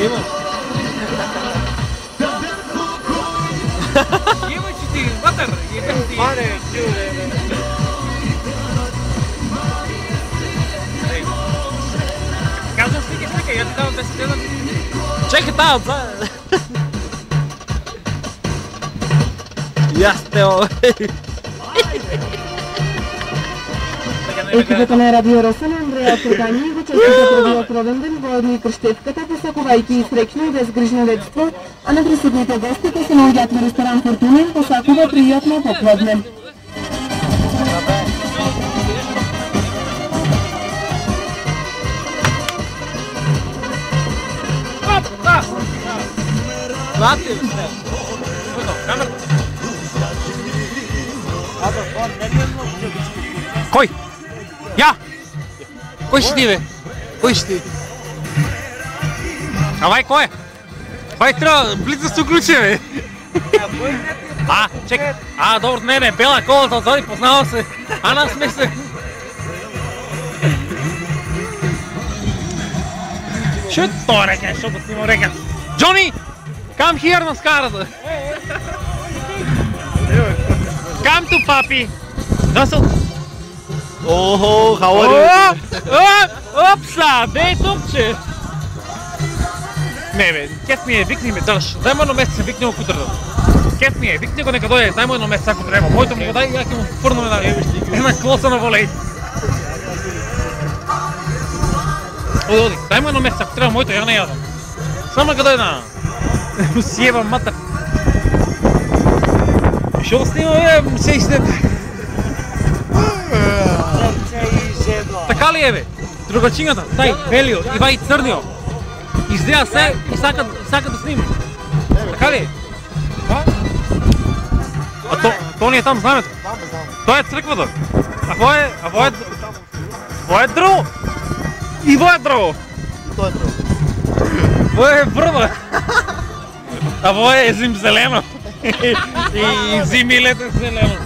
Има. Има че ти ватър, ебем ти. Мане, чуе. Казвам стикай, я ти давам 10 лева. Чекай таа отзад. Јас те овој. Екипата на Радио Росен, Андреја Тургањи го честита првиот роден ден во Одни Крштевката, посакувајќи и среќно и безгрижно детство, а на присутните гости кои се наоѓаат во ресторан Фортунин посакува пријатно попладне. Плати, Кој? Ја? Кој си ти бе? Кој си ти? Авај кој е? Бај треба близо се уклучи бе. А, чекай. А, добро, не, бела колата отзади, познава се. А нас сме се. Шо тоа река, шо го снимам река? Джони! Come here на скарата. Come to papi. Russell. Охо, how are you? Опса, бе тупче. Не бе, кеф ми е, викни ме, држ. Дај му едно месец, викни го кутрдо. Кеф ми е, викни го нека дојде, дај му едно месец ако треба. Мојто ми го дај, ја ќе му фурнам една клоса на волеј. Оди, дај му едно месец ако треба, мојто, ја не јадам. Само нека дојде на... Му си ебам матер. Шо го снимам, бе, се истет. Така ли е бе? Другачињата, тај, белио, и вај црнио. Изгледа се и сака да снима. Така ли е? А то не е там знамето? Тоа е црквата. А во е дрво. И во е дрво. Тоа е дрво. Во е брва. А во е зимзелено. И зим и лето зелено.